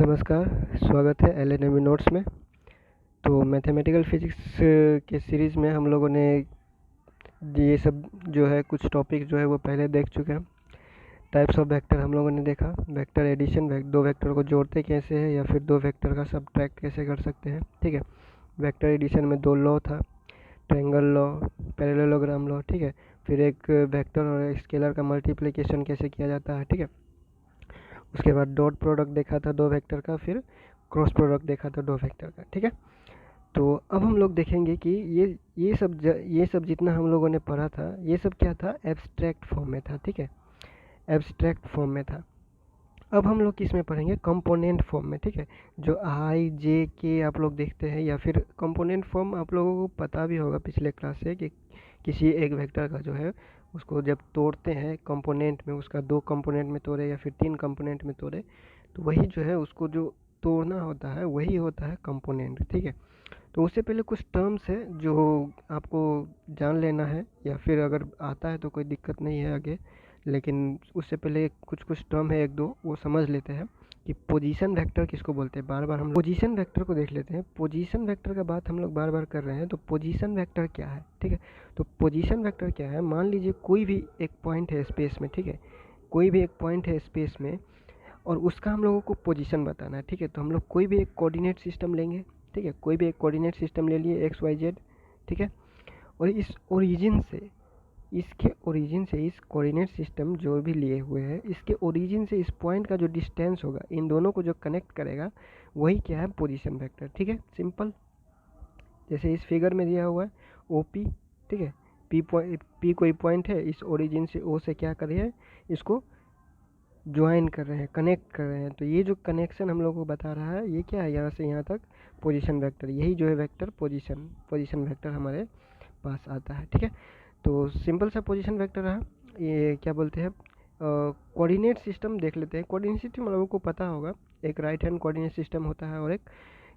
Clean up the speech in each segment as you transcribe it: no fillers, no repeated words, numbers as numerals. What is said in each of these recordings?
नमस्कार, स्वागत है एलएनएमई नोट्स में। तो मैथमेटिकल फिजिक्स के सीरीज़ में हम लोगों ने ये सब जो है कुछ टॉपिक जो है वो पहले देख चुके हैं। टाइप्स ऑफ वेक्टर हम लोगों ने देखा, वेक्टर एडिशन, दो वेक्टर को जोड़ते कैसे है या फिर दो वेक्टर का सब्ट्रैक्ट कैसे कर सकते हैं, ठीक है। वेक्टर एडिशन में दो लॉ था, ट्रायंगल लॉ, पैरेललोग्राम लॉ, ठीक है। फिर एक वेक्टर और स्केलर का मल्टीप्लिकेशन कैसे किया जाता है, ठीक है। उसके बाद डॉट प्रोडक्ट देखा था दो वेक्टर का, फिर क्रॉस प्रोडक्ट देखा था दो वेक्टर का, ठीक है। तो अब हम लोग देखेंगे कि ये सब जितना हम लोगों ने पढ़ा था ये सब क्या था, एब्स्ट्रैक्ट फॉर्म में था, ठीक है। एब्स्ट्रैक्ट फॉर्म में था। अब हम लोग किस में पढ़ेंगे, कंपोनेंट फॉर्म में, ठीक है। जो आई जे के आप लोग देखते हैं, या फिर कंपोनेंट फॉर्म आप लोगों को पता भी होगा पिछले क्लास से कि किसी एक वेक्टर का जो है उसको जब तोड़ते हैं कंपोनेंट में, उसका दो कंपोनेंट में तोड़े या फिर तीन कंपोनेंट में तोड़े, तो वही जो है उसको जो तोड़ना होता है वही होता है कंपोनेंट, ठीक है। तो उससे पहले कुछ टर्म्स है जो आपको जान लेना है, या फिर अगर आता है तो कोई दिक्कत नहीं है आगे, लेकिन उससे पहले कुछ कुछ टर्म है एक दो वो समझ लेते हैं कि पोजीशन वेक्टर किसको बोलते हैं। बार बार हम पोजीशन वेक्टर को देख लेते हैं। पोजीशन वेक्टर का बात हम लोग बार बार कर रहे हैं, तो पोजीशन वेक्टर क्या है, ठीक है। तो पोजीशन वेक्टर क्या है, मान लीजिए कोई भी एक पॉइंट है स्पेस में, ठीक है। कोई भी एक पॉइंट है स्पेस में और उसका हम लोगों को पोजीशन बताना है, ठीक है। तो हम लोग कोई भी एक कोऑर्डिनेट सिस्टम लेंगे, ठीक है। कोई भी एक कोऑर्डिनेट सिस्टम ले लिए एक्स वाई जेड, ठीक है। और इस ओरिजिन से, इसके ओरिजिन से, इस कोऑर्डिनेट सिस्टम जो भी लिए हुए हैं, इसके ओरिजिन से इस पॉइंट का जो डिस्टेंस होगा, इन दोनों को जो कनेक्ट करेगा वही क्या है, पोजीशन वेक्टर, ठीक है। सिंपल, जैसे इस फिगर में दिया हुआ है ओ पी, ठीक है। पी कोई पॉइंट है, इस ओरिजिन से ओ से क्या कर रहे हैं, इसको ज्वाइन कर रहे हैं, कनेक्ट कर रहे हैं। तो ये जो कनेक्शन हम लोग को बता रहा है ये क्या है, यहाँ से यहाँ तक पोजीशन वेक्टर, यही जो है वेक्टर पोजीशन वेक्टर हमारे पास आता है, ठीक है। तो सिंपल सा पोजीशन वेक्टर रहा। ये क्या बोलते हैं, कोऑर्डिनेट सिस्टम देख लेते हैं। कोऑर्डिनेट सिस्टम हम लोगों को पता होगा, एक राइट हैंड कोऑर्डिनेट सिस्टम होता है और एक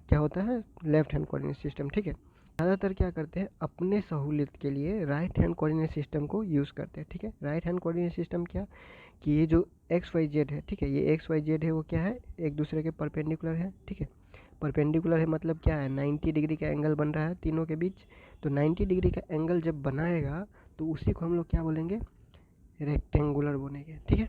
क्या होता है, लेफ्ट हैंड कोऑर्डिनेट सिस्टम, ठीक है। ज़्यादातर क्या करते हैं, अपने सहूलियत के लिए राइट हैंड कोऑर्डिनेट सिस्टम को यूज़ करते हैं, ठीक है। राइट हैंड कोऑर्डिनेट सिस्टम क्या, कि ये जो एक्स वाई जेड है, ठीक है, ये एक्स वाई जेड है वो क्या है, एक दूसरे के परपेंडिकुलर है, ठीक है। परपेंडिकुलर है मतलब क्या है, 90 डिग्री का एंगल बन रहा है तीनों के बीच। तो 90 डिग्री का एंगल जब बनाएगा तो उसी को हम लोग क्या बोलेंगे, रेक्टेंगुलर बोलेंगे, ठीक है।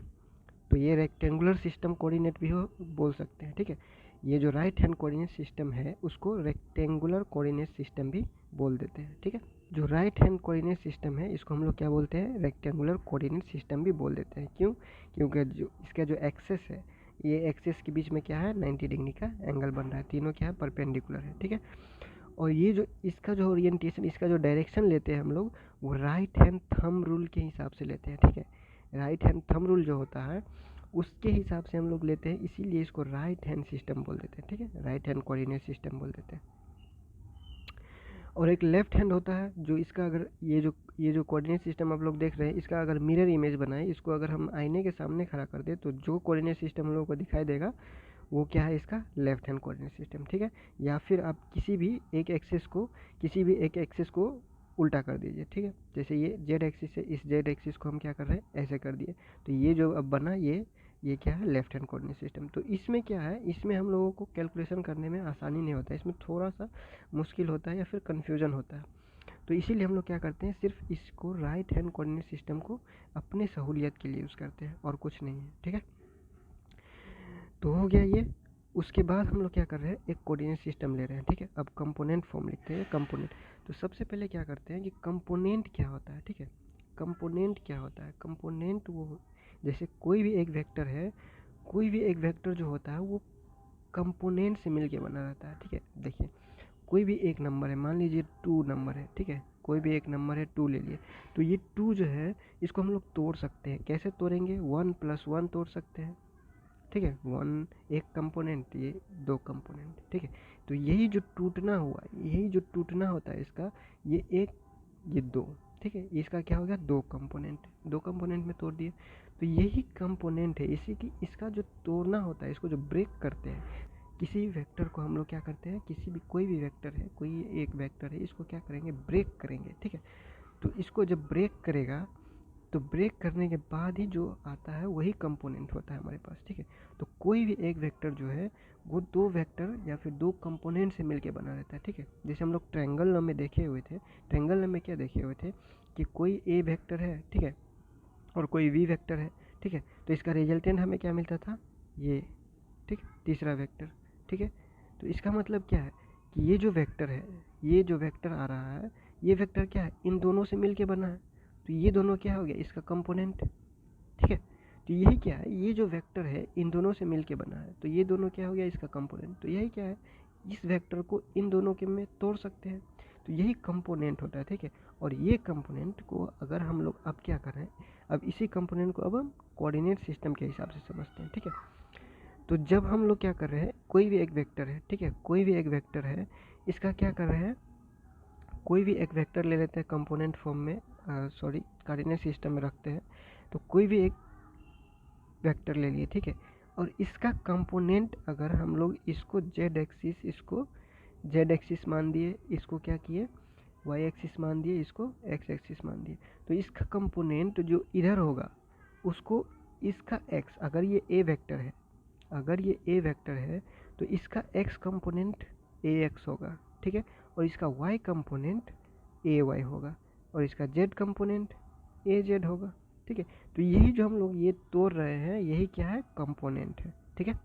तो ये रेक्टेंगुलर सिस्टम कोऑर्डिनेट भी हो बोल सकते हैं, ठीक है। ये जो राइट हैंड कोऑर्डिनेट सिस्टम है उसको रेक्टेंगुलर कोऑर्डिनेट सिस्टम भी बोल देते हैं, ठीक है। जो राइट हैंड कोऑर्डिनेट सिस्टम है इसको हम लोग क्या बोलते हैं, रेक्टेंगुलर कोऑर्डिनेट सिस्टम भी बोल देते हैं। क्यों, क्योंकि जो इसका जो एक्सेस है, ये एक्सेस के बीच में क्या है, 90 डिग्री का एंगल बन रहा है, तीनों क्या है, परपेंडिकुलर है, ठीक है। और ये जो इसका जो ओरिएंटेशन, इसका जो डायरेक्शन लेते हैं हम लोग, वो राइट हैंड थंब रूल के हिसाब से लेते हैं, ठीक है। राइट हैंड थंब रूल जो होता है उसके हिसाब से हम लोग लेते हैं, इसीलिए इसको राइट हैंड सिस्टम बोल देते हैं, ठीक है। राइट हैंड कोऑर्डिनेट सिस्टम बोल देते हैं। और एक लेफ्ट हैंड होता है जो इसका, अगर ये जो कोऑर्डिनेट सिस्टम आप लोग देख रहे हैं, इसका अगर मिरर इमेज बनाए, इसको अगर हम आईने के सामने खड़ा कर दे तो जो कोऑर्डिनेट सिस्टम हम लोगों को दिखाई देगा वो क्या है, इसका लेफ्ट हैंड कोऑर्डिनेट सिस्टम, ठीक है। या फिर आप किसी भी एक एक्सिस को उल्टा कर दीजिए, ठीक है। जैसे ये जेड एक्सिस है, इस जेड एक्सिस को हम क्या कर रहे हैं, ऐसे कर दिए, तो ये जो अब बना ये क्या है, लेफ्ट हैंड कोऑर्डिनेट सिस्टम। तो इसमें क्या है, इसमें हम लोगों को कैलकुलेशन करने में आसानी नहीं होता है, इसमें थोड़ा सा मुश्किल होता है या फिर कन्फ्यूजन होता है। तो इसीलिए हम लोग क्या करते हैं, सिर्फ इसको राइट हैंड कोऑर्डिनेट सिस्टम को अपने सहूलियत के लिए यूज़ करते हैं और कुछ नहीं है, ठीक है। तो हो गया ये। उसके बाद हम लोग क्या कर रहे हैं, एक कोऑर्डिनेट सिस्टम ले रहे हैं, ठीक है। अब कंपोनेंट फॉर्म लिखते हैं, कंपोनेंट। तो सबसे पहले क्या करते हैं कि कंपोनेंट क्या होता है, ठीक है। कंपोनेंट क्या होता है, कंपोनेंट वो, जैसे कोई भी एक वेक्टर है, कोई भी एक वेक्टर जो होता है वो कंपोनेंट से मिलके बना रहता है, ठीक है। देखिए कोई भी एक नंबर है, मान लीजिए 2 नंबर है, ठीक है। कोई भी एक नंबर है 2 ले लिए, तो ये 2 जो है इसको हम लोग तोड़ सकते हैं। कैसे तोड़ेंगे, 1 + 1 तोड़ सकते हैं, ठीक है। 1 एक कंपोनेंट, ये 2 कंपोनेंट, ठीक है। तो यही जो टूटना हुआ, यही जो टूटना होता है इसका, ये एक, ये 2, ठीक है। इसका क्या हो गया, 2 कंपोनेंट में तोड़ दिए। तो यही कंपोनेंट है, इसी की, इसका जो तोड़ना होता है, इसको जो ब्रेक करते हैं, किसी वेक्टर को हम लोग क्या करते हैं, किसी भी कोई भी वेक्टर है, कोई एक वेक्टर है, इसको क्या करेंगे, ब्रेक करेंगे, ठीक है। तो इसको जब ब्रेक करेगा तो ब्रेक करने के बाद ही जो आता है वही कंपोनेंट होता है हमारे पास, ठीक है। तो कोई भी एक वेक्टर जो है वो दो वेक्टर या फिर दो कंपोनेंट से मिलके बना रहता है, ठीक है। जैसे हम लोग ट्रायंगल में देखे हुए थे, ट्रायंगल में क्या देखे हुए थे कि कोई ए वेक्टर है, ठीक है, और कोई वी वेक्टर है, ठीक है, तो इसका रिजल्टेंट हमें क्या मिलता था, ये, ठीक, तीसरा वेक्टर, ठीक है। तो इसका मतलब क्या है कि ये जो वेक्टर है, ये जो वेक्टर आ रहा है, ये वेक्टर क्या है, इन दोनों से मिलके बना है, तो ये दोनों क्या हो गया, इसका कंपोनेंट, ठीक है। तो यही क्या है, ये जो वेक्टर है इन दोनों से मिलके बना है, तो ये दोनों क्या हो गया, इसका कंपोनेंट। तो यही क्या है, इस वेक्टर को इन दोनों के में तोड़ सकते हैं, तो यही कंपोनेंट होता है, ठीक है। और ये कंपोनेंट को अगर हम लोग अब क्या कर रहे हैं, अब इसी कंपोनेंट को अब हम कोऑर्डिनेट सिस्टम के हिसाब से समझते हैं, ठीक है। तो जब हम लोग क्या कर रहे हैं, कोई भी एक वेक्टर है, ठीक है, कोई भी एक वेक्टर है, इसका क्या कर रहे हैं, कोई भी एक वेक्टर ले लेते हैं कंपोनेंट फॉर्म में, सॉरी कोऑर्डिनेट सिस्टम में रखते हैं, तो कोई भी एक वेक्टर ले लिए, ठीक है, और इसका कंपोनेंट अगर हम लोग इसको जेड एक्सिस, इसको जेड एक्सिस मान दिए, इसको क्या किए, वाई एक्सिस मान दिए, इसको एक्स एक्सिस मान दिए, तो इसका कंपोनेंट जो इधर होगा उसको इसका एक्स, अगर ये ए वेक्टर है, अगर ये ए वेक्टर है तो इसका एक्स कंपोनेंट ए एक्स होगा, ठीक है, और इसका वाई कंपोनेंट ए वाई होगा, और इसका जेड कंपोनेंट ए जेड होगा, ठीक है। तो यही जो हम लोग ये तोड़ रहे हैं, यही क्या है, कंपोनेंट है, ठीक है।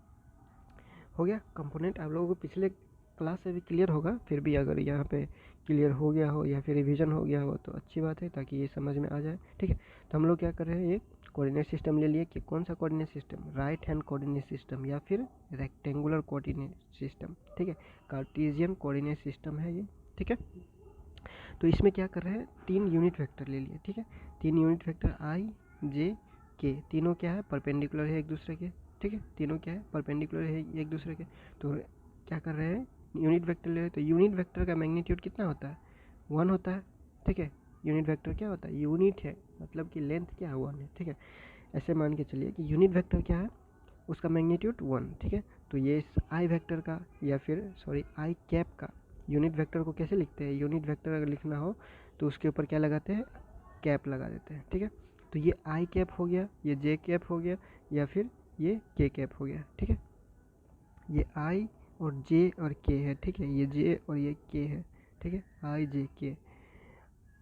हो गया कंपोनेंट, आप लोगों को पिछले क्लास से भी क्लियर होगा, फिर भी अगर यहाँ पे क्लियर हो गया हो या फिर रिवीजन हो गया हो तो अच्छी बात है, ताकि ये समझ में आ जाए, ठीक है। तो हम लोग क्या कर रहे हैं, ये कोऑर्डिनेट सिस्टम ले लिए, कि कौन सा coordinate system, right hand coordinate system या फिर रेक्टेंगुलर कोऑर्डिनेट सिस्टम, ठीक है, कार्टेशियन कोऑर्डिनेट सिस्टम है ये, ठीक है। तो इसमें क्या कर रहे हैं, तीन यूनिट वेक्टर ले लिए, ठीक है, तीन यूनिट वेक्टर आई जे के, तीनों क्या है, परपेंडिकुलर है एक दूसरे के, ठीक है, तीनों क्या है, परपेंडिकुलर है एक दूसरे के। तो क्या कर रहे हैं, यूनिट वेक्टर ले रहे हैं, तो यूनिट वेक्टर का मैग्नीट्यूड कितना होता है, 1 होता है, ठीक है। यूनिट वेक्टर क्या होता है, यूनिट है, मतलब कि लेंथ क्या है, 1 है, ठीक है। ऐसे मान के चलिए कि यूनिट वेक्टर क्या है, उसका मैग्नीट्यूड 1, ठीक है। तो ये इस आई वेक्टर का या फिर सॉरी आई कैप का यूनिट वेक्टर को कैसे लिखते हैं, यूनिट वेक्टर अगर लिखना हो तो उसके ऊपर क्या लगाते हैं, कैप लगा देते हैं, ठीक है। तो ये आई कैप हो गया, ये जे कैप हो गया, या फिर ये के कैप हो गया, ठीक है। ये आई और जे और के है, ठीक है, ये जे और ये के है, ठीक है, आई जे के,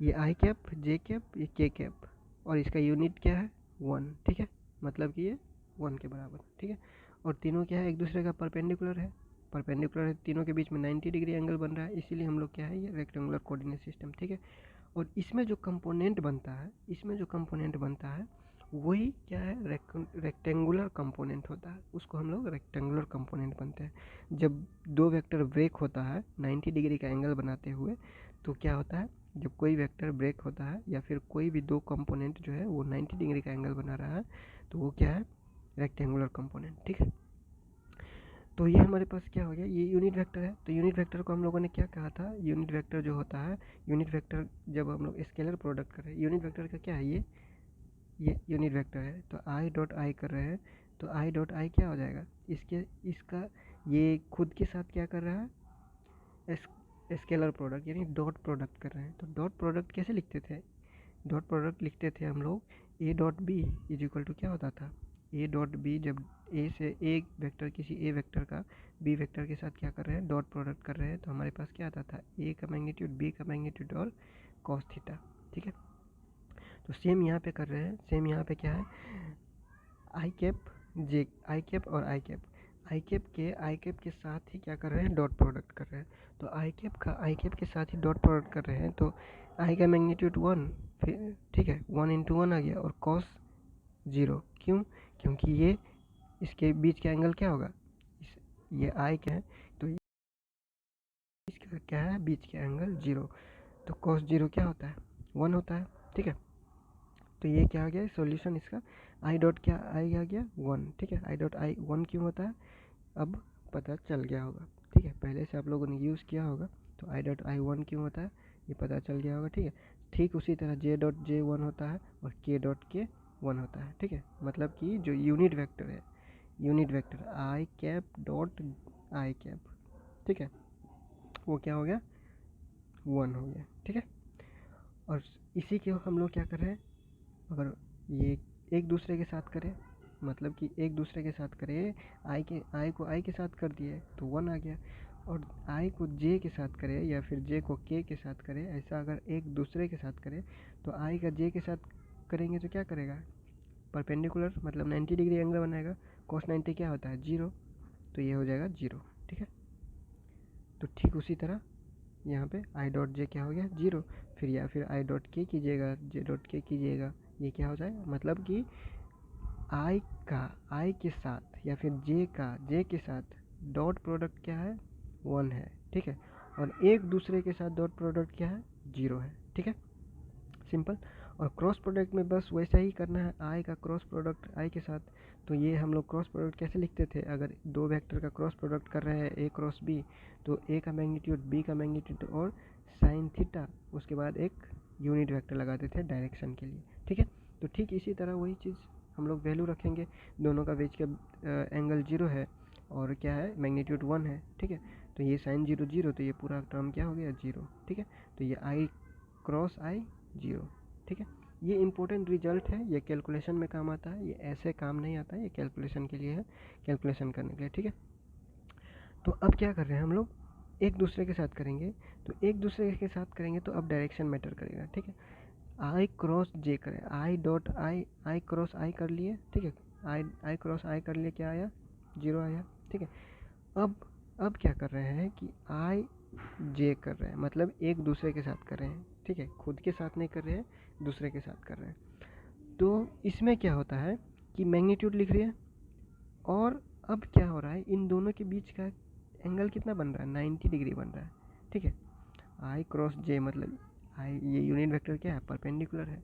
ये आई कैप, जे कैप, ये के कैप, और इसका यूनिट क्या है, 1, ठीक है, मतलब कि ये 1 के बराबर, ठीक है। और तीनों क्या है, एक दूसरे का परपेंडिकुलर है, परपेंडिकुलर है, तीनों के बीच में 90 डिग्री एंगल बन रहा है, इसीलिए हम लोग क्या है, ये रेक्टेंगुलर कोऑर्डिनेट सिस्टम, ठीक है। और इसमें जो कंपोनेंट बनता है, इसमें जो कंपोनेंट बनता है वही क्या है, रेक्टेंगुलर कंपोनेंट होता है, उसको हम लोग रेक्टेंगुलर कंपोनेंट बनते हैं। जब दो वेक्टर ब्रेक होता है 90 डिग्री का एंगल बनाते हुए, तो क्या होता है, जब कोई वेक्टर ब्रेक होता है या फिर कोई भी दो कंपोनेंट जो है वो 90 डिग्री का एंगल बना रहा है, तो वो क्या है, रेक्टेंगुलर कंपोनेंट, ठीक है। तो ये हमारे पास क्या हो गया, ये यूनिट वेक्टर है। तो यूनिट वेक्टर को हम लोगों ने क्या कहा था, यूनिट वेक्टर जो होता है, यूनिट वेक्टर जब हम लोग स्केलर प्रोडक्ट कर रहे हैं, यूनिट वेक्टर का क्या है, ये यूनिट वेक्टर है, तो आई डॉट आई कर रहे हैं, तो आई डॉट आई क्या हो जाएगा, इसके इसका ये खुद के साथ क्या कर रहा है, स्केलर प्रोडक्ट यानी डॉट प्रोडक्ट कर रहे हैं। तो डॉट प्रोडक्ट कैसे लिखते थे, डॉट प्रोडक्ट लिखते थे हम लोग, A dot B is equal to क्या होता था, ए डॉट बी, जब ए से ए वेक्टर किसी ए वेक्टर का बी वेक्टर के साथ क्या कर रहे हैं, डॉट प्रोडक्ट कर रहे हैं, तो हमारे पास क्या आता था, ए का मैग्नीट्यूड, बी का मैग्नीट्यूड और कॉस थीटा, ठीक है। तो सेम यहाँ पे कर रहे हैं, सेम यहाँ पे क्या है, आई कैप जे, आई कैप और आई कैप के साथ ही क्या कर रहे हैं, डॉट प्रोडक्ट कर रहे हैं। तो आई कैप के साथ ही डॉट प्रोडक्ट कर रहे हैं, तो आई का मैग्नीट्यूड 1, फिर ठीक है, 1 इंटू 1 आ गया, और कॉस 0, क्यों, क्योंकि ये इसके बीच का एंगल क्या होगा, ये आई क्या है, तो इसका क्या है, बीच का एंगल 0, तो कॉस 0 क्या होता है, 1 होता है, ठीक है। तो ये क्या आ गया, सॉल्यूशन इसका, आई डॉट क्या आई आ गया 1, ठीक है, आई डॉट आई 1 क्यों होता है, अब पता चल गया होगा, ठीक है, पहले से आप लोगों ने यूज़ किया होगा, तो आई डॉट आई 1 क्यों होता है ये पता चल गया होगा, ठीक है। ठीक उसी तरह जे डॉट जे 1 होता है और के डॉट के 1 होता है, ठीक है, मतलब कि जो यूनिट वेक्टर है, unit vector I cap dot I cap, ठीक है, वो क्या हो गया, 1 हो गया, ठीक है। और इसी के हम लोग क्या कर रहे हैं, अगर ये एक दूसरे के साथ करें मतलब कि एक दूसरे के साथ करे, आई को आई के साथ कर दिए तो 1 आ गया, और आई को जे के साथ करे या फिर जे को के के साथ करे, ऐसा अगर एक दूसरे के साथ करे तो आई का जे के साथ करेंगे तो क्या करेगा, परपेंडिकुलर मतलब 90 डिग्री एंगल बनाएगा। cos 90 क्या होता है 0, तो ये हो जाएगा 0। ठीक है, तो ठीक उसी तरह यहाँ पे आई डॉट जे क्या हो गया 0, फिर या फिर आई डॉट के कीजिएगा, जे डॉट के कीजिएगा, ये क्या हो जाएगा, मतलब कि आई का आई के साथ या फिर जे का जे के साथ डॉट प्रोडक्ट क्या है 1 है। ठीक है, और एक दूसरे के साथ डॉट प्रोडक्ट क्या है 0 है। ठीक है, सिंपल। और क्रॉस प्रोडक्ट में बस वैसा ही करना है, आई का क्रॉस प्रोडक्ट आई के साथ, तो ये हम लोग क्रॉस प्रोडक्ट कैसे लिखते थे, अगर दो वेक्टर का क्रॉस प्रोडक्ट कर रहे हैं ए क्रॉस बी, तो ए का मैग्नीट्यूड बी का मैग्नीट्यूड और साइन थीटा, उसके बाद एक यूनिट वेक्टर लगाते थे डायरेक्शन के लिए। ठीक है, तो ठीक इसी तरह वही चीज़ हम लोग वैल्यू रखेंगे, दोनों का बीच का एंगल 0 है और क्या है मैग्नीट्यूड 1 है। ठीक है, तो ये साइन 0 0, तो ये पूरा टर्म क्या हो गया 0। ठीक है, तो ये आई क्रॉस आई 0। ठीक है, ये इंपॉर्टेंट रिजल्ट है, ये कैलकुलेशन में काम आता है, ये ऐसे काम नहीं आता है, ये कैलकुलेशन के लिए है, कैलकुलेशन करने के लिए। ठीक है, तो अब क्या कर रहे हैं हम लोग, एक दूसरे के साथ करेंगे, तो एक दूसरे के साथ करेंगे तो अब डायरेक्शन मैटर करेगा। ठीक है, आई क्रॉस जे करें, I dot I, I cross आई कर लिए। ठीक है, आई क्रॉस आई कर लिए, क्या आया 0 आया। ठीक है, अब क्या कर रहे हैं कि आई जे कर रहे हैं, मतलब एक दूसरे के साथ कर रहे हैं। ठीक है, खुद के साथ नहीं कर रहे हैं, दूसरे के साथ कर रहे हैं। तो इसमें क्या होता है कि मैग्नीट्यूड लिख रही है, और अब क्या हो रहा है, इन दोनों के बीच का एंगल कितना बन रहा है 90 डिग्री बन रहा है। ठीक है, आई क्रॉस जे मतलब आई, ये यूनिट वेक्टर क्या है परपेंडिकुलर है,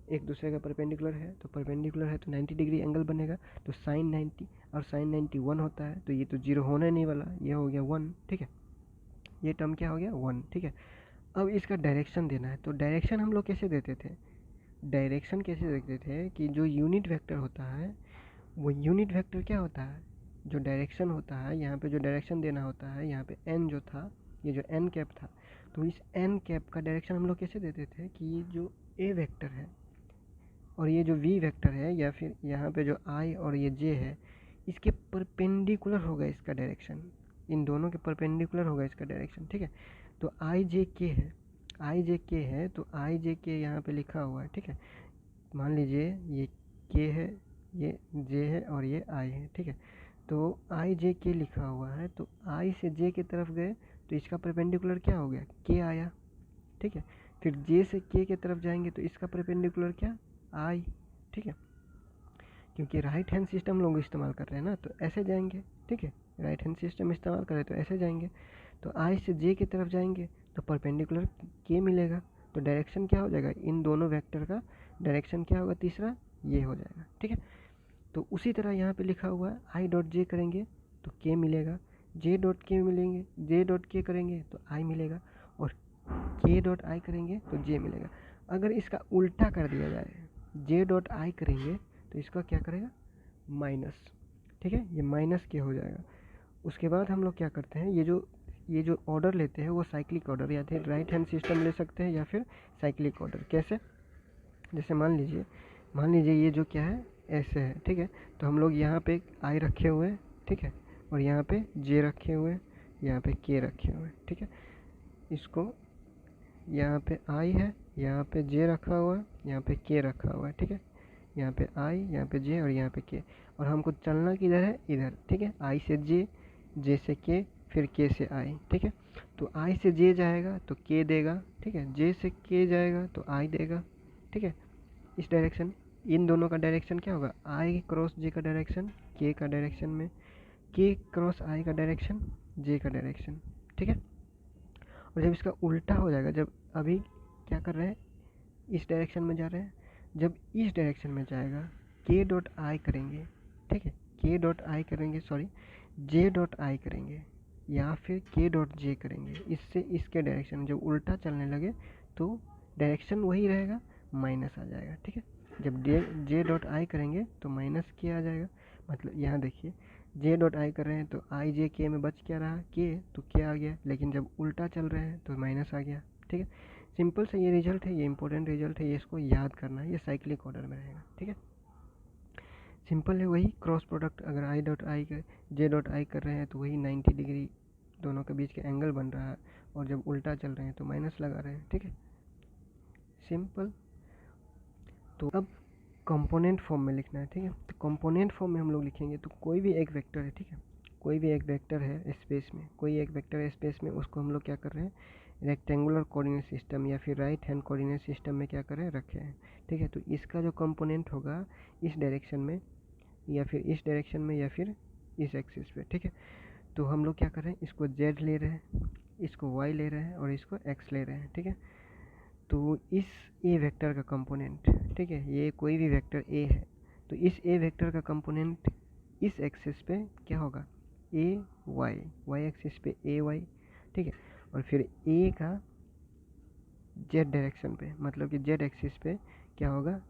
एक दूसरे का परपेंडिकुलर है, तो परपेंडिकुलर है तो 90 डिग्री एंगल बनेगा, तो साइन 90 और साइन 90 1 होता है, तो ये तो 0 होने नहीं वाला, ये हो गया 1। ठीक है, ये टर्म क्या हो गया 1। ठीक है, अब इसका डायरेक्शन देना है, तो डायरेक्शन हम लोग कैसे देते थे, डायरेक्शन कैसे देखते थे कि जो यूनिट वेक्टर होता है वो यूनिट वेक्टर क्या होता है, जो डायरेक्शन होता है, यहाँ पे जो डायरेक्शन देना होता है, यहाँ पे एन जो था, ये जो एन कैप था, तो इस एन कैप का डायरेक्शन हम लोग कैसे देते थे कि ये जो ए वेक्टर है और ये जो वी वेक्टर है, या फिर यहाँ पे जो आई और ये जे है, इसके परपेंडिकुलर होगा इसका डायरेक्शन, इन दोनों के परपेंडिकुलर होगा इसका डायरेक्शन। ठीक है, तो आई जे के है, आई जे के है, तो आई जे के यहाँ पे लिखा हुआ है। ठीक है, मान लीजिए ये के है, ये जे है और ये आई है। ठीक है, तो आई जे के लिखा हुआ है, तो आई से जे की तरफ गए तो इसका परपेंडिकुलर क्या हो गया के आया। ठीक है, फिर जे से के की तरफ जाएंगे तो इसका परपेंडिकुलर क्या आई। ठीक है, क्योंकि राइट हैंड सिस्टम लोग इस्तेमाल कर रहे हैं ना, तो ऐसे जाएंगे। ठीक है, राइट हैंड सिस्टम इस्तेमाल करें तो ऐसे जाएंगे, तो आई से जे की तरफ जाएंगे तो परपेंडिकुलर के मिलेगा, तो डायरेक्शन क्या हो जाएगा, इन दोनों वेक्टर का डायरेक्शन क्या होगा तीसरा, ये हो जाएगा। ठीक है, तो उसी तरह यहाँ पे लिखा हुआ है आई डॉट जे करेंगे तो के मिलेगा, जे डॉट के मिलेंगे, जे डॉट के करेंगे तो आई मिलेगा, और के डॉट आई करेंगे तो जे मिलेगा। अगर इसका उल्टा कर दिया जाए, जे डॉट आई करेंगे तो इसका क्या करेगा माइनस। ठीक है, ये माइनस के हो जाएगा। उसके बाद हम लोग क्या करते हैं, ये जो ऑर्डर लेते हैं वो साइक्लिक ऑर्डर, या फिर राइट हैंड सिस्टम ले सकते हैं या फिर साइक्लिक ऑर्डर। कैसे, जैसे मान लीजिए ये जो क्या है ऐसे है। ठीक है, तो हम लोग यहाँ पे आई रखे हुए हैं। ठीक है, और यहाँ पे जे रखे हुए हैं, यहाँ पे के रखे हुए हैं। ठीक है, इसको यहाँ पे आई है, यहाँ पे जे रखा हुआ है, यहाँ पे के रखा हुआ है। ठीक है, यहाँ पे आई, यहाँ पे जे और यहाँ पे के, और हमको चलना किधर है इधर। ठीक है, आई से जे से के, फिर के से आई। ठीक है, तो आई से जे जाएगा तो के देगा। ठीक है, जे से के जाएगा तो आई देगा। ठीक है, इस डायरेक्शन, इन दोनों का डायरेक्शन क्या होगा, आई क्रॉस जे का डायरेक्शन के का डायरेक्शन में, के क्रॉस आई का डायरेक्शन जे का डायरेक्शन। ठीक है, और जब इसका उल्टा हो जाएगा, जब अभी क्या कर रहे हैं इस डायरेक्शन में जा रहे हैं, जब इस डायरेक्शन में जाएगा के डॉट आई करेंगे। ठीक है, के डॉट आई करेंगे, सॉरी जे डॉट आई करेंगे या फिर के डॉट जे करेंगे, इससे इसके डायरेक्शन जब उल्टा चलने लगे तो डायरेक्शन वही रहेगा, माइनस आ जाएगा। ठीक है, जब जे डॉट आई करेंगे तो माइनस के आ जाएगा, मतलब यहाँ देखिए जे डॉट आई कर रहे हैं तो आई जे के में बच क्या रहा के, तो के आ गया, लेकिन जब उल्टा चल रहे हैं तो माइनस आ गया। ठीक है, सिंपल से ये रिजल्ट है, ये इंपॉर्टेंट रिजल्ट है, ये इसको याद करना है, ये साइक्लिक ऑर्डर में रहेगा। ठीक है, सिंपल है, वही क्रॉस प्रोडक्ट। अगर आई डॉट आई कर जे डॉट आई कर रहे हैं तो वही 90 डिग्री दोनों के बीच का एंगल बन रहा है, और जब उल्टा चल रहे हैं तो माइनस लगा रहे हैं। ठीक है, सिंपल। तो अब कंपोनेंट फॉर्म में लिखना है। ठीक है, तो कंपोनेंट फॉर्म में हम लोग लिखेंगे तो कोई भी एक वेक्टर है। ठीक है, कोई भी एक वेक्टर है स्पेस में, कोई एक वेक्टर है स्पेस में, उसको हम लोग क्या कर रहे हैं, रेक्टेंगुलर कोऑर्डिनेट सिस्टम या फिर राइट हैंड कोऑर्डिनेट सिस्टम में क्या कर रहे हैं, रखे हैं। ठीक है, तो इसका जो कंपोनेंट होगा इस डायरेक्शन में या फिर इस डायरेक्शन में या फिर इस एक्सिस पे। ठीक है, तो हम लोग क्या कर रहे हैं, इसको जेड ले रहे हैं, इसको वाई ले रहे हैं और इसको एक्स ले रहे हैं। ठीक है, तो इस ए वेक्टर का कंपोनेंट, ठीक है, ये कोई भी वेक्टर ए है, तो इस ए वेक्टर का कंपोनेंट इस एक्सिस पे क्या होगा, ए वाई, वाई एक्सिस पे ए वाई। ठीक है, और फिर ए का जेड डायरेक्शन पे, मतलब कि जेड एक्सिस पे क्या होगा,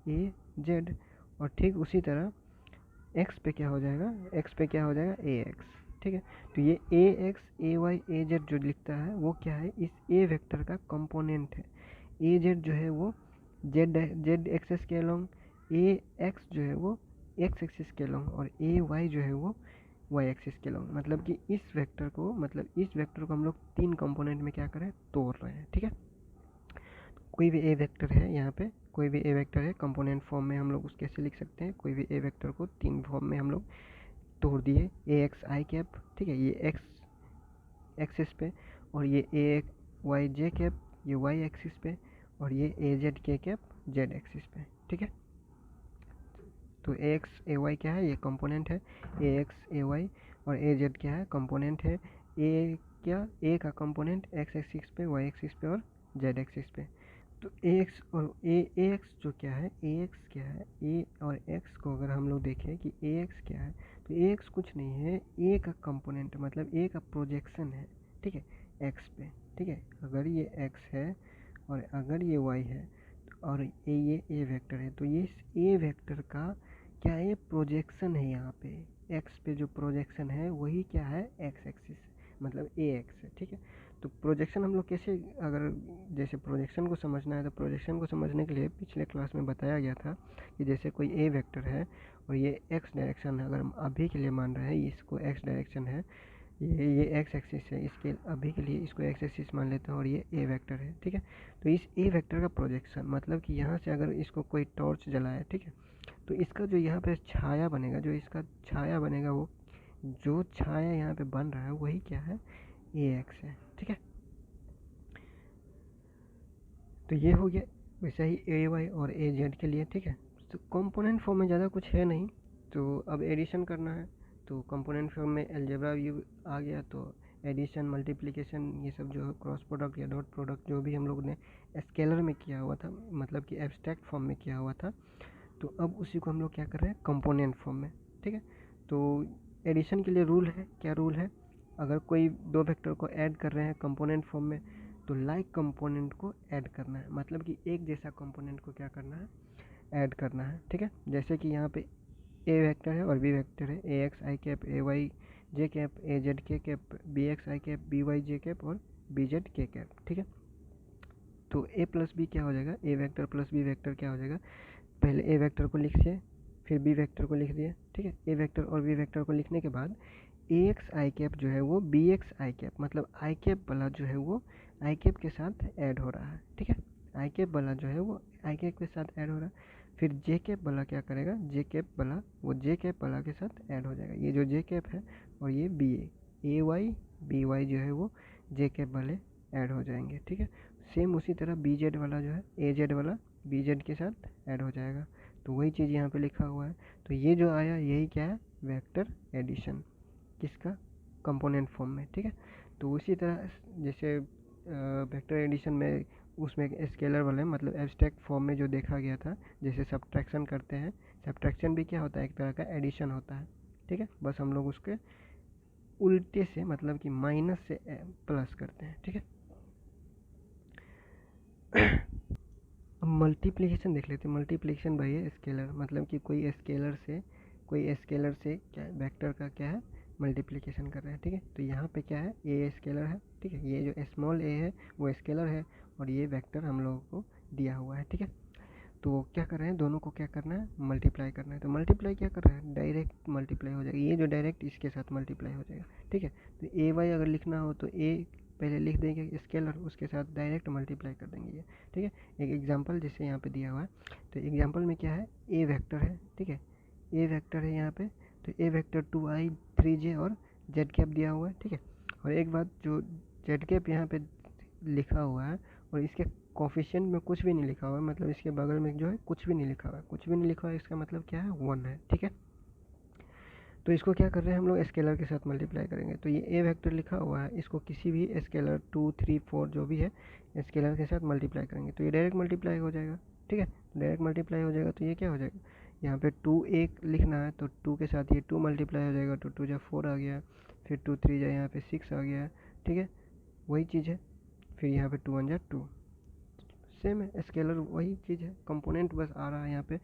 ए जेड। और ठीक उसी तरह एक्स पे क्या हो जाएगा, एक्स पे क्या हो जाएगा, ए एक्स। ठीक है, तो ये ए एक्स ए वाई ए जेड जो लिखता है वो क्या है, इस ए वेक्टर का कंपोनेंट है। ए जेड जो है वो जेड जेड एक्सिस के अलोंग, ए एक्स जो है वो एक्स एक्सिस के अलोंग, और ए वाई जो है वो वाई एक्सिस के अलोंग। मतलब कि इस वेक्टर को हम लोग तीन कंपोनेंट में क्या करें, तोड़ रहे हैं। ठीक है, कोई भी ए वेक्टर है यहाँ पे, कोई भी ए वेक्टर है कंपोनेंट फॉर्म में हम लोग उसको कैसे लिख सकते हैं, कोई भी ए वेक्टर को तीन फॉर्म में हम लोग तोड़ दिए। ए एक्स आई कैप, ठीक है, ये एक्स एक्सिस पे, और ये ए वाई जे कैप, ये वाई एक्सिस पे, और ये ए z k cap Z axis पे। ठीक है, तो ए एक्स ए वाई क्या है, ये कंपोनेंट है, ए एक्स ए वाई, और ए जेड क्या है, कंपोनेंट है। ए क्या, ए का कंपोनेंट एक्स एक्सिस पे, वाई एक्सिस पे और जेड एक्सिस पे। तो ए एक्स और ए एक्स जो क्या है, ए एक्स क्या है, ए और एक्स को अगर हम लोग देखें कि ए एक्स क्या है, तो ए एक्स कुछ नहीं है, ए का कंपोनेंट, मतलब ए का प्रोजेक्शन है। ठीक है, एक्स पे। ठीक है, अगर ये एक्स है और अगर ये वाई है और ये ए वेक्टर है, तो ये ए वेक्टर का क्या है, प्रोजेक्शन है। यहाँ पे एक्स पे जो प्रोजेक्शन है वही क्या है, एक्स एक्सिस, मतलब ए एक्स है। ठीक है, तो प्रोजेक्शन हम लोग कैसे, अगर जैसे प्रोजेक्शन को समझना है तो प्रोजेक्शन को समझने के लिए पिछले क्लास में बताया गया था कि जैसे कोई ए वेक्टर है और ये एक्स डायरेक्शन है, अगर हम अभी के लिए मान रहे हैं इसको एक्स डायरेक्शन है, ये एक्स एक्सिस है, इसके अभी के लिए इसको एक्स एक्सिस मान लेते हैं, और ये ए वेक्टर है। ठीक है, तो इस ए वेक्टर का प्रोजेक्शन, मतलब कि यहाँ से अगर इसको कोई टॉर्च जलाए, ठीक है, तो इसका जो यहाँ पे छाया बनेगा, जो इसका छाया बनेगा, वो जो छाया यहाँ पे बन रहा है वही क्या है, ए एक्स है। ठीक है, तो ये हो गया। वैसे ही ए वाई और ए जेड के लिए। ठीक है, तो कंपोनेंट फॉर्म में ज़्यादा कुछ है नहीं, तो अब एडिशन करना है। तो कंपोनेंट फॉर्म में अलजेब्रा व्यू आ गया, तो एडिशन मल्टीप्लिकेशन ये सब जो है, क्रॉस प्रोडक्ट या डॉट प्रोडक्ट जो भी हम लोग ने स्केलर में किया हुआ था, मतलब कि एब्स्ट्रैक्ट फॉर्म में किया हुआ था, तो अब उसी को हम लोग क्या कर रहे हैं, कंपोनेंट फॉर्म में। ठीक है, तो एडिशन के लिए रूल है, क्या रूल है, अगर कोई दो वेक्टर को ऐड कर रहे हैं कंपोनेंट फॉर्म में, तो लाइक कंपोनेंट को ऐड करना है, मतलब कि एक जैसा कंपोनेंट को क्या करना है, ऐड करना है। ठीक है, जैसे कि यहाँ पे ए वेक्टर है और बी वेक्टर है, A x i cap A y j cap A z k cap B x i cap B y j cap और बी जेड के कैप। ठीक है, तो ए प्लस बी क्या हो जाएगा, A vector plus B vector क्या हो जाएगा, पहले ए वेक्टर को लिखिए फिर बी वेक्टर को लिख दिए। ठीक है, ए वेक्टर और बी वेक्टर को लिखने के बाद ए एक्स आई कैप जो है वो बी एक्स आई कैप, मतलब आई कैप वाला जो है वो आई कैप के साथ ऐड हो रहा है। ठीक है, आई कैप वाला जो है वो आई कैप के साथ ऐड हो रहा है। फिर जे कैप वाला क्या करेगा, जे कैप वाला वो जे कैप वाला के साथ ऐड हो जाएगा। ये जो जे कैप है और ये बी ए वाई बी वाई जो है वो जे कैप वाले ऐड हो जाएंगे। ठीक है, सेम उसी तरह बी जेड वाला जो है ए जेड वाला बी जेड के साथ ऐड हो जाएगा। तो वही चीज़ यहाँ पे लिखा हुआ है। तो ये जो आया यही क्या है, वेक्टर एडिशन, किसका, कंपोनेंट फॉर्म में। ठीक है, तो उसी तरह जैसे वेक्टर एडिशन में उसमें स्केलर वाले, मतलब एब्स्ट्रैक्ट फॉर्म में जो देखा गया था, जैसे सब्ट्रैक्शन करते हैं, सब्ट्रैक्शन भी क्या होता है, एक तरह का एडिशन होता है। ठीक है, बस हम लोग उसके उल्टे से, मतलब कि माइनस से प्लस करते हैं। ठीक है, अब मल्टीप्लिकेशन देख लेते हैं। मल्टीप्लिकेशन भाई है स्केलर, मतलब कि कोई स्केलर से क्या है, वेक्टर का क्या है, मल्टीप्लिकेशन कर रहे हैं। ठीक है, तो यहाँ पे क्या है, ए स्केलर है। ठीक है, ये जो स्मॉल ए है वो स्केलर है और ये वेक्टर हम लोगों को दिया हुआ है। ठीक है, तो क्या कर रहे हैं, दोनों को क्या करना है, मल्टीप्लाई करना है। तो मल्टीप्लाई क्या कर रहा है, डायरेक्ट मल्टीप्लाई हो जाएगा, ये जो डायरेक्ट इसके साथ मल्टीप्लाई हो जाएगा, ठीक है। तो ए वाई अगर लिखना हो तो ए पहले लिख देंगे स्केलर, उसके साथ डायरेक्ट मल्टीप्लाई कर देंगे ये, ठीक है। एक एग्जांपल जैसे यहाँ पे दिया हुआ है, तो एग्जांपल में क्या है, ए वेक्टर है, ठीक है, ए वेक्टर है यहाँ पे। तो ए वेक्टर 2i 3j और जेड कैप दिया हुआ है, ठीक है। और एक बात, जो जेड कैप यहाँ पे लिखा हुआ है और इसके कोफिशिएंट में कुछ भी नहीं लिखा हुआ है, मतलब इसके बगल में जो है कुछ भी नहीं लिखा हुआ है, कुछ भी नहीं लिखा हुआ है, इसका मतलब क्या है, 1 है, ठीक है। तो इसको क्या कर रहे हैं हम लोग, स्केलर के साथ मल्टीप्लाई करेंगे। तो ये ए वेक्टर लिखा हुआ है, इसको किसी भी स्केलर 2 3 4 जो भी है स्केलर के साथ मल्टीप्लाई करेंगे तो ये डायरेक्ट मल्टीप्लाई हो जाएगा, ठीक है। डायरेक्ट मल्टीप्लाई हो जाएगा तो ये क्या हो जाएगा, यहाँ पे 2 एक लिखना है तो 2 के साथ ये 2 मल्टीप्लाई हो जाएगा, तो 2 जा 4 आ गया, फिर 2 3 जा यहाँ पे 6 आ गया, ठीक है, वही चीज़ है। फिर यहाँ पे 2 1 जा 2, सेम है, स्केलर वही चीज़ है, कंपोनेंट बस आ रहा है यहाँ पे।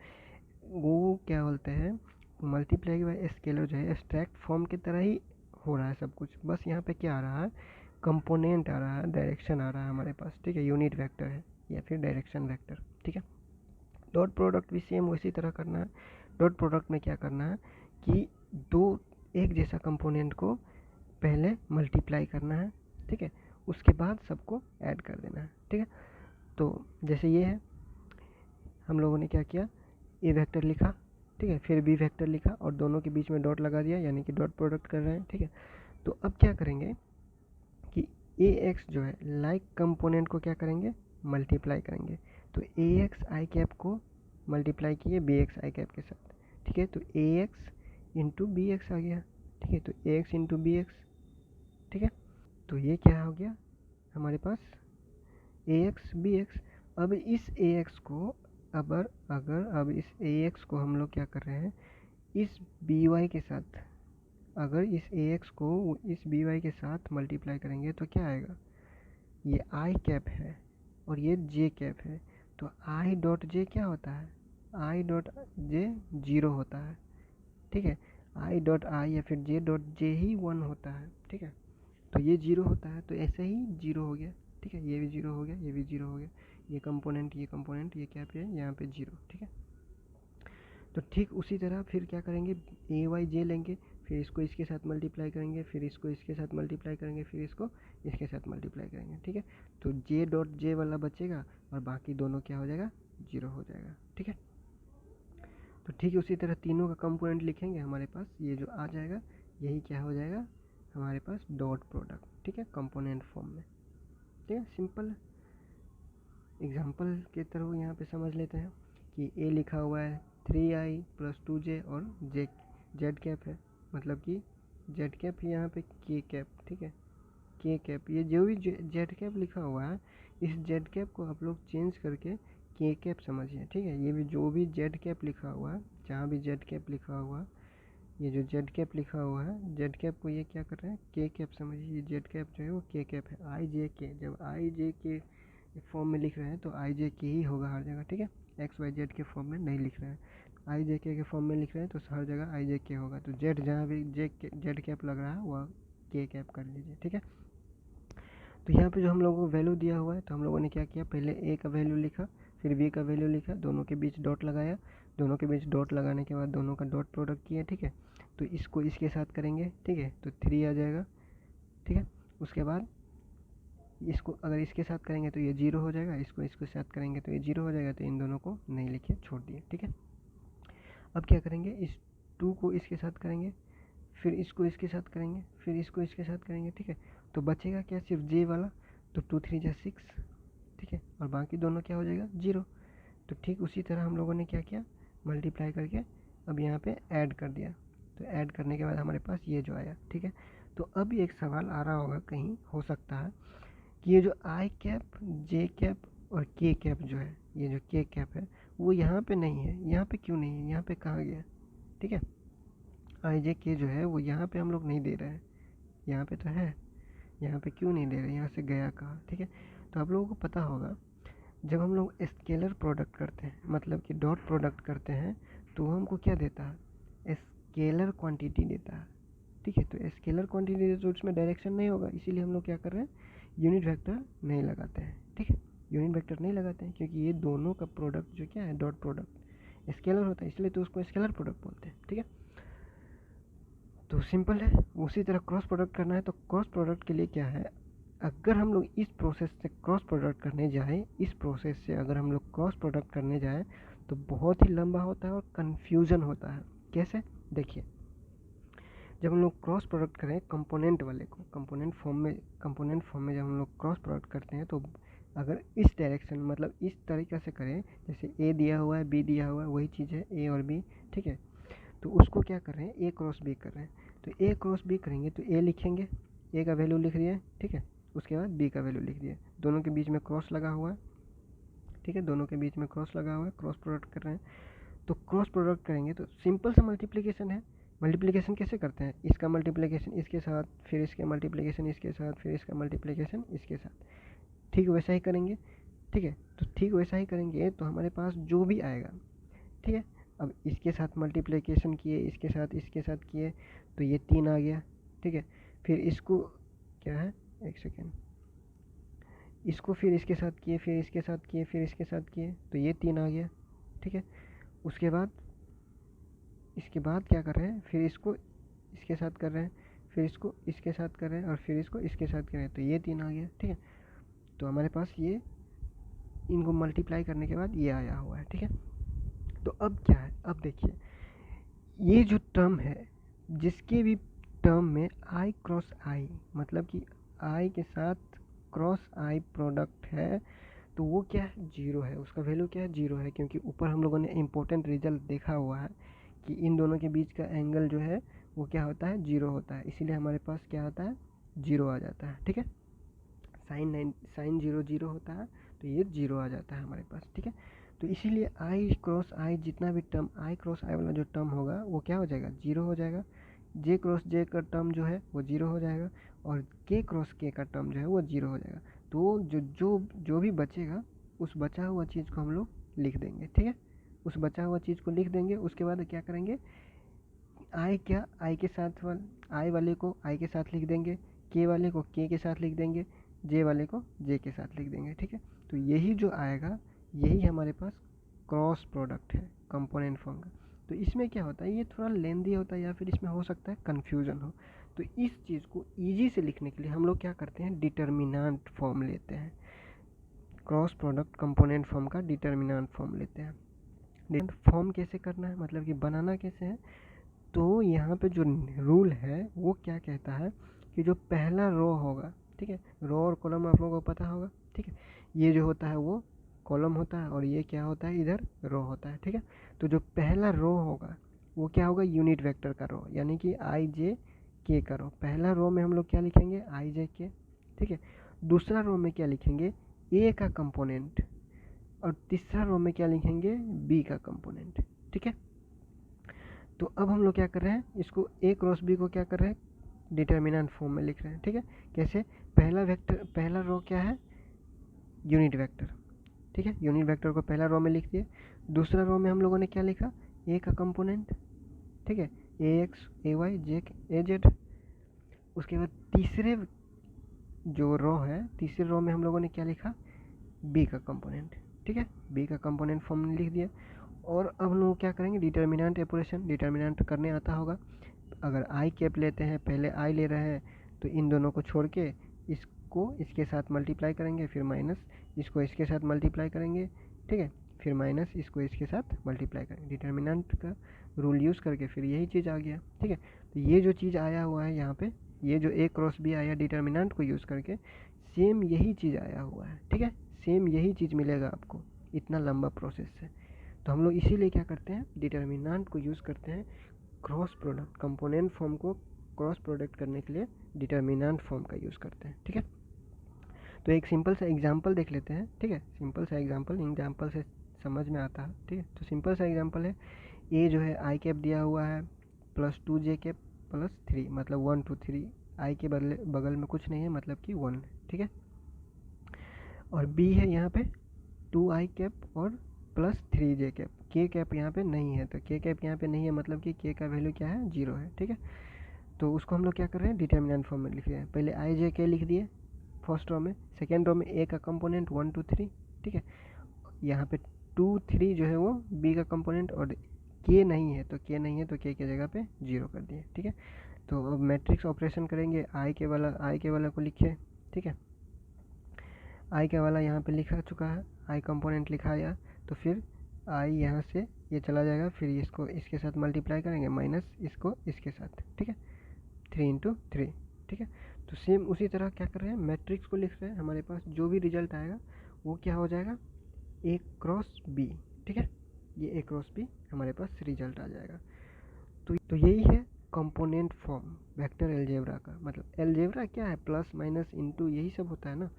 वो क्या बोलते हैं, मल्टीप्लाई बाय स्केलर जो है एब्स्ट्रैक्ट फॉर्म की तरह ही हो रहा है सब कुछ, बस यहाँ पे क्या आ रहा है, कंपोनेंट आ रहा है, डायरेक्शन आ रहा है हमारे पास, ठीक है, यूनिट वेक्टर है या फिर डायरेक्शन वेक्टर, ठीक है। डॉट प्रोडक्ट भी सेम उसी तरह करना है। डॉट प्रोडक्ट में क्या करना है कि दो एक जैसा कंपोनेंट को पहले मल्टीप्लाई करना है, ठीक है, उसके बाद सबको ऐड कर देना है, ठीक है। तो जैसे ये है, हम लोगों ने क्या किया, ए वेक्टर लिखा, ठीक है, फिर बी वेक्टर लिखा और दोनों के बीच में डॉट लगा दिया, यानी कि डॉट प्रोडक्ट कर रहे हैं, ठीक है। तो अब क्या करेंगे कि ए एक्स जो है लाइक कंपोनेंट को क्या करेंगे, मल्टीप्लाई करेंगे। तो ए एक्स आई कैप को मल्टीप्लाई किए बी एक्स आई कैप के साथ, ठीक है। तो ए एक्स इंटू बी एक्स आ गया, ठीक है। तो ए एक्स इंटू बी एक्स, ठीक है। तो ये क्या हो गया हमारे पास, ए एक्स बी एक्स। अब इस ए एक्स को अब इस ए एक्स को हम लोग क्या कर रहे हैं, इस बी वाई के साथ, अगर इस ए एक्स को इस बी वाई के साथ मल्टीप्लाई करेंगे तो क्या आएगा, ये आई कैप है और ये जे कैप है। तो आई डॉट जे क्या होता है, आई डॉट जे 0 होता है, ठीक है। आई डॉट आई या फिर जे डॉट जे ही 1 होता है, ठीक है। तो ये 0 होता है, तो ऐसे ही 0 हो गया, ठीक है, ये भी 0 हो गया, ये भी 0 हो गया, ये कंपोनेंट ये कैप है, यहाँ पे 0, ठीक है। तो ठीक उसी तरह फिर क्या करेंगे, ए वाई जे लेंगे, फिर इसको इसके साथ मल्टीप्लाई करेंगे, फिर इसको इसके साथ मल्टीप्लाई करेंगे, फिर इसको इसके साथ मल्टीप्लाई करेंगे, ठीक है। तो जे डॉट जे वाला बचेगा और बाकी दोनों क्या हो जाएगा, 0 हो जाएगा, ठीक है। तो ठीक उसी तरह तीनों का कंपोनेंट लिखेंगे, हमारे पास ये जो आ जाएगा यही क्या हो जाएगा हमारे पास, डॉट प्रोडक्ट, ठीक है, कंपोनेंट फॉर्म में, ठीक है, सिंपल। एग्जाम्पल के तरह यहाँ पे समझ लेते हैं कि ए लिखा हुआ है 3i + 2j और जेड कैप है, मतलब कि जेड कैप यहाँ पे के कैप, ठीक है, के कैप। ये जो भी जेड कैप लिखा हुआ है, इस जेड कैप को आप लोग चेंज करके के कैप समझिए, ठीक है। ये भी जो भी जेड कैप लिखा हुआ है, जहाँ भी जेड कैप लिखा हुआ है, ये जो जेड कैप लिखा हुआ है, जेड कैप को ये क्या कर रहे हैं, के कैप समझिए। ये जेड कैप जो है वो के कैप है, आई जे के, जब आई जे के फॉर्म में लिख रहे हैं तो आई जे के ही होगा हर जगह, ठीक है, एक्स वाई जेड के फॉर्म में नहीं लिख रहे हैं। आई जे के फॉर्म में लिख रहे हैं तो हर जगह आई जे के होगा। तो जेड जहाँ भी जेड कैप लग रहा है वह के कैप कर लीजिए, ठीक है। तो यहाँ पे जो हम लोगों को वैल्यू दिया हुआ है, तो हम लोगों ने क्या किया, पहले ए का वैल्यू लिखा, फिर बी का वैल्यू लिखा, दोनों के बीच डॉट लगाया, दोनों के बीच डॉट लगाने के बाद दोनों का डॉट प्रोडक्ट किया, ठीक है। तो इसको इसके साथ करेंगे, ठीक है, तो 3 आ जाएगा, ठीक है। उसके बाद इसको अगर इसके साथ करेंगे तो ये 0 हो जाएगा, इसको इसके साथ करेंगे तो ये 0 हो जाएगा, तो इन दोनों को नहीं लिखे, छोड़ दिए, ठीक है। अब क्या करेंगे, इस 2 को इसके साथ करेंगे, फिर इसको इसके साथ करेंगे, फिर इसको इसके साथ करेंगे, ठीक है। तो बचेगा क्या, सिर्फ जे वाला, तो 2 3 जा 6, ठीक है, और बाकी दोनों क्या हो जाएगा, 0। तो ठीक उसी तरह हम लोगों ने क्या किया, मल्टीप्लाई करके अब यहाँ पे ऐड कर दिया। तो ऐड करने के बाद हमारे पास ये जो आया, ठीक है। तो अब एक सवाल आ रहा होगा कहीं, हो सकता है कि ये जो आई कैप, जे कैप और के कैप जो है, ये जो के कैप है वो यहाँ पे नहीं है, यहाँ पे क्यों नहीं है, यहाँ पे कहाँ गया, ठीक है। आई जे के जो है वो यहाँ पे हम लोग नहीं दे रहे हैं, यहाँ पे तो है, यहाँ पे क्यों नहीं दे रहे, यहाँ से गया कहाँ, ठीक है। तो आप लोगों को पता होगा, जब हम लोग स्केलर प्रोडक्ट करते हैं, मतलब कि डॉट प्रोडक्ट करते हैं, तो वो हमको क्या देता है, स्केलर क्वांटिटी देता है, ठीक है। तो स्केलर क्वांटिटी तो उसमें डायरेक्शन नहीं होगा, इसीलिए हम लोग क्या कर रहे हैं, यूनिट वेक्टर नहीं लगाते हैं, ठीक है। यूनिट वेक्टर नहीं लगाते हैं, क्योंकि ये दोनों का प्रोडक्ट जो क्या है डॉट प्रोडक्ट स्केलर होता है, इसलिए तो उसको स्केलर प्रोडक्ट बोलते हैं। ठीक है, तो सिंपल है। उसी तरह क्रॉस प्रोडक्ट करना है, तो क्रॉस प्रोडक्ट के लिए क्या है, अगर हम लोग इस प्रोसेस से क्रॉस प्रोडक्ट करने जाएँ, इस प्रोसेस से अगर हम लोग क्रॉस प्रोडक्ट करने जाएँ तो बहुत ही लंबा होता है और कन्फ्यूज़न होता है। कैसे, देखिए, जब हम लोग क्रॉस प्रोडक्ट करें कंपोनेंट वाले को, कंपोनेंट फॉर्म में जब हम लोग क्रॉस प्रोडक्ट करते हैं, तो अगर इस डायरेक्शन मतलब इस तरीक़े से करें, जैसे ए दिया हुआ है, बी दिया हुआ है, वही चीज़ है ए और बी। ठीक है, तो उसको क्या कर रहे हैं, ए क्रॉस बी कर रहे हैं। तो ए क्रॉस बी करेंगे तो ए लिखेंगे, ए का वैल्यू लिख दिए। ठीक है, उसके बाद बी का वैल्यू लिख दिए, दोनों के बीच में क्रॉस लगा हुआ है। ठीक है, दोनों के बीच में क्रॉस लगा हुआ है, क्रॉस प्रोडक्ट कर रहे हैं। तो क्रॉस प्रोडक्ट करेंगे तो सिंपल सा मल्टीप्लिकेशन है। मल्टीप्लिकेशन कैसे करते हैं, इसका मल्टीप्लिकेशन इसके साथ, फिर इसके मल्टीप्लिकेशन इसके साथ, फिर इसका मल्टीप्लिकेशन इसके साथ, ठीक वैसा ही करेंगे। ठीक है, तो ठीक वैसा ही करेंगे तो हमारे पास जो भी आएगा, ठीक है, अब इसके साथ मल्टीप्लिकेशन किए, इसके साथ किए, तो ये 3 आ गया। ठीक है, फिर इसको क्या है, एक सेकेंड, इसको फिर इसके साथ किए, फिर इसके साथ किए, फिर इसके साथ किए, तो ये 3 आ गया। ठीक है, उसके बाद इसके बाद क्या कर रहे हैं, फिर इसको इसके साथ कर रहे हैं, फिर इसको इसके साथ कर रहे हैं, और फिर इसको इसके साथ कर रहे हैं, तो ये 3 आ गया। ठीक है, तो हमारे पास ये इनको मल्टीप्लाई करने के बाद ये आया हुआ है। ठीक है, तो अब क्या है, अब देखिए, ये जो टर्म है, जिसके भी टर्म में आई क्रॉस आई मतलब कि आई के साथ क्रॉस आई प्रोडक्ट है, तो वो क्या है, जीरो है, उसका वैल्यू क्या है, जीरो है। क्योंकि ऊपर हम लोगों ने इम्पोर्टेंट रिजल्ट देखा हुआ है कि इन दोनों के बीच का एंगल जो है वो क्या होता है, जीरो होता है, इसीलिए हमारे पास क्या आता है, जीरो आ जाता है। ठीक है, साइन जीरो जीरो होता है, तो ये जीरो आ जाता है हमारे पास। ठीक है, तो इसीलिए आई क्रॉस आई जितना भी टर्म, आई क्रॉस आई वाला जो टर्म होगा वो क्या हो जाएगा, जीरो हो जाएगा। जे क्रॉस जे का टर्म जो है वो जीरो हो जाएगा, और के क्रॉस के का टर्म जो है वो जीरो हो जाएगा। तो जो भी बचेगा, उस बचा हुआ चीज़ को हम लोग लिख देंगे। ठीक है, उस बचा हुआ चीज़ को लिख देंगे। उसके बाद क्या करेंगे, आई के साथ आई वाले को आई के साथ लिख देंगे, के वाले को के के साथ लिख देंगे, जे वाले को जे के साथ लिख देंगे। ठीक है, तो यही जो आएगा, यही हमारे पास क्रॉस प्रोडक्ट है कंपोनेंट फॉर्म का। तो इसमें क्या होता है, ये थोड़ा लेंदी होता है, या फिर इसमें हो सकता है कन्फ्यूज़न हो। तो इस चीज़ को ईजी से लिखने के लिए हम लोग क्या करते हैं, डिटर्मिनेंट फॉर्म लेते हैं। क्रॉस प्रोडक्ट कंपोनेंट फॉर्म का डिटर्मिनेंट फॉर्म लेते हैं। डिटर्मिनेंट फॉर्म कैसे करना है, मतलब कि बनाना कैसे है, तो यहाँ पे जो रूल है वो क्या कहता है कि जो पहला रो होगा, ठीक है, रो और कॉलम आप लोगों को पता होगा। ठीक है, ये जो होता है वो कॉलम होता है, और ये क्या होता है, इधर रो होता है। ठीक है, तो जो पहला रो होगा वो क्या होगा, यूनिट वेक्टर का रो, यानी कि आई जे के का रो। पहला रो में हम लोग क्या लिखेंगे, आई जे के। ठीक है, दूसरा रो में क्या लिखेंगे, ए का कंपोनेंट, और तीसरा रो में क्या लिखेंगे, बी का कंपोनेंट। ठीक है, तो अब हम लोग क्या कर रहे हैं, इसको ए क्रॉस बी को क्या कर रहे हैं, डिटर्मिनेंट फॉर्म में लिख रहे हैं। ठीक है, कैसे, पहला वेक्टर, पहला रो क्या है, यूनिट वेक्टर। ठीक है, यूनिट वेक्टर को पहला रो में लिख दिए। दूसरा रो में हम लोगों ने क्या लिखा, ए का कंपोनेंट। ठीक है, A x A y J A Z. उसके बाद तीसरे जो रो है, तीसरे रो में हम लोगों ने क्या लिखा, बी का कंपोनेंट। ठीक है, बी का कंपोनेंट फॉर्म में लिख दिया। और अब हम लोग क्या करेंगे, डिटर्मिनेंट ऑपरेशन, डिटर्मिनेंट करने आता होगा। अगर आई कैप लेते हैं, पहले आई ले रहे हैं, तो इन दोनों को छोड़ के इसको इसके साथ मल्टीप्लाई करेंगे, फिर माइनस इसको इसके साथ मल्टीप्लाई करेंगे। ठीक है, फिर माइनस इसको इसके साथ मल्टीप्लाई करेंगे। डिटर्मिनेंट का रूल यूज़ करके फिर यही चीज़ आ गया। ठीक है, तो ये जो चीज़ आया हुआ है यहाँ पे, ये जो ए क्रॉस बी आया डिटर्मिनेंट को यूज़ करके, सेम यही चीज़ आया हुआ है। ठीक है, सेम यही चीज़ मिलेगा आपको इतना लंबा प्रोसेस से। तो हम लोग इसीलिए क्या करते हैं, डिटर्मिनेंट को यूज़ करते हैं क्रॉस प्रोडक्ट, कंपोनेंट फॉर्म को क्रॉस प्रोडक्ट करने के लिए डिटर्मिनेंट फॉर्म का यूज़ करते हैं। ठीक है, तो एक सिंपल सा एग्जांपल देख लेते हैं। ठीक है, सिंपल सा एग्जांपल से समझ में आता है। ठीक है, तो सिंपल सा एग्जांपल है, ए जो है आई कैप दिया हुआ है +2 जे कैप +3, मतलब 1 2 3, आई के बगल में कुछ नहीं है, मतलब कि 1। ठीक है, और बी है यहाँ पे 2 आई कैप और +3 जे कैप। के कैप यहाँ पे नहीं है, तो के कैप यहाँ पे नहीं है, मतलब कि के का वैल्यू क्या है, 0 है। ठीक है, तो उसको हम लोग क्या कर रहे हैं, डिटर्मिनेंट फॉर्म में लिख रहे हैं। पहले आई जे के लिख दिए, फर्स्ट रो में, सेकेंड रो में ए का कंपोनेंट 1 2 3, ठीक है। यहाँ पे 2 3 जो है वो बी का कंपोनेंट, और के नहीं है तो के की जगह पे 0 कर दिए, ठीक है। तो अब मैट्रिक्स ऑपरेशन करेंगे, आई के वाला को लिखे, ठीक है। आई के वाला यहाँ पे लिखा चुका है, आई कंपोनेंट लिखा आया, तो फिर आई यहाँ से ये चला जाएगा, फिर इसको इसके साथ मल्टीप्लाई करेंगे, माइनस इसको इसके साथ, ठीक है, 3 इंटू 3, ठीक है। तो सेम उसी तरह क्या कर रहे हैं, मैट्रिक्स को लिख रहे हैं, हमारे पास जो भी रिजल्ट आएगा वो क्या हो जाएगा, ए क्रॉस बी, ठीक है। ये ए क्रॉस बी हमारे पास रिजल्ट आ जाएगा। तो यही है कंपोनेंट फॉर्म वेक्टर अलजेब्रा का। मतलब अलजेब्रा क्या है, प्लस माइनस इनटू यही सब होता है ना,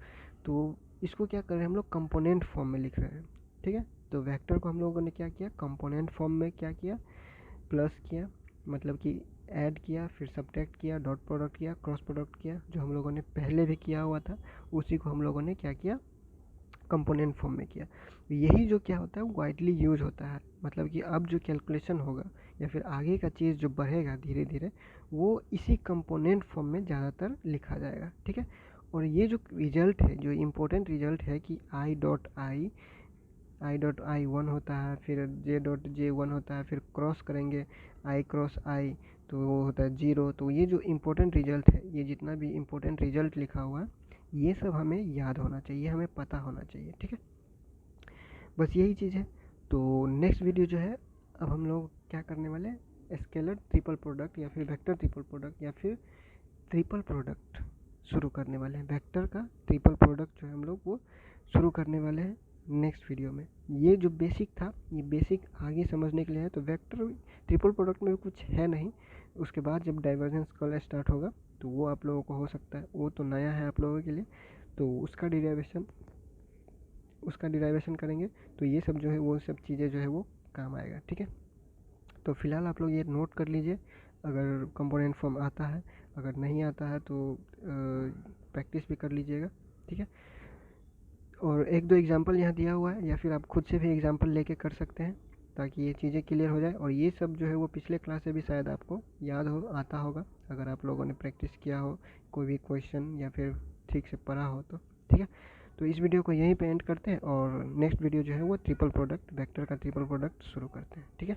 तो इसको क्या कर रहे हैं हम लोग, कंपोनेंट फॉर्म में लिख रहे हैं, ठीक है। तो वेक्टर को हम लोगों ने क्या किया, कंपोनेंट फॉर्म में क्या किया, प्लस किया, मतलब कि ऐड किया, फिर सब्ट्रैक्ट किया, डॉट प्रोडक्ट किया, क्रॉस प्रोडक्ट किया, जो हम लोगों ने पहले भी किया हुआ था उसी को हम लोगों ने क्या किया, कंपोनेंट फॉर्म में किया। यही जो क्या होता है वो वाइडली यूज होता है, मतलब कि अब जो कैलकुलेशन होगा या फिर आगे का चीज़ जो बढ़ेगा धीरे धीरे, वो इसी कंपोनेंट फॉर्म में ज़्यादातर लिखा जाएगा, ठीक है। और ये जो रिजल्ट है, जो इम्पोर्टेंट रिजल्ट है कि आई डॉट आई 1 होता है, फिर जे डॉट जे 1 होता है, फिर क्रॉस करेंगे आई क्रॉस आई तो वो होता है 0। तो ये जो इम्पोर्टेंट रिजल्ट है, ये जितना भी इम्पोर्टेंट रिजल्ट लिखा हुआ है, ये सब हमें याद होना चाहिए, हमें पता होना चाहिए, ठीक है। बस यही चीज़ है। तो नेक्स्ट वीडियो जो है, अब हम लोग क्या करने वाले हैं, स्केलर ट्रिपल प्रोडक्ट या फिर वेक्टर ट्रिपल प्रोडक्ट या फिर ट्रिपल प्रोडक्ट शुरू करने वाले हैं। वेक्टर का ट्रिपल प्रोडक्ट जो है हम लोग वो शुरू करने वाले हैं नेक्स्ट वीडियो में। ये जो बेसिक था, ये बेसिक आगे समझने के लिए है। तो वेक्टर ट्रिपल प्रोडक्ट में कुछ है नहीं, उसके बाद जब डाइवर्जेंस कॉल स्टार्ट होगा तो वो आप लोगों को हो सकता है, वो तो नया है आप लोगों के लिए, तो उसका डिराइवेशन करेंगे। तो ये सब जो है वो सब चीज़ें जो है वो काम आएगा, ठीक है। तो फिलहाल आप लोग ये नोट कर लीजिए, अगर कंपोनेंट फॉर्म आता है, अगर नहीं आता है तो प्रैक्टिस भी कर लीजिएगा, ठीक है। और एक दो एग्जांपल यहाँ दिया हुआ है, या फिर आप खुद से भी एग्जांपल लेके कर सकते हैं ताकि ये चीज़ें क्लियर हो जाए। और ये सब जो है वो पिछले क्लास से भी शायद आपको याद हो आता होगा, अगर आप लोगों ने प्रैक्टिस किया हो कोई भी क्वेश्चन या फिर ठीक से पढ़ा हो तो, ठीक है। तो इस वीडियो को यहीं पे एंड करते हैं और नेक्स्ट वीडियो जो है वो ट्रिपल प्रोडक्ट, वेक्टर का ट्रिपल प्रोडक्ट शुरू करते हैं, ठीक है।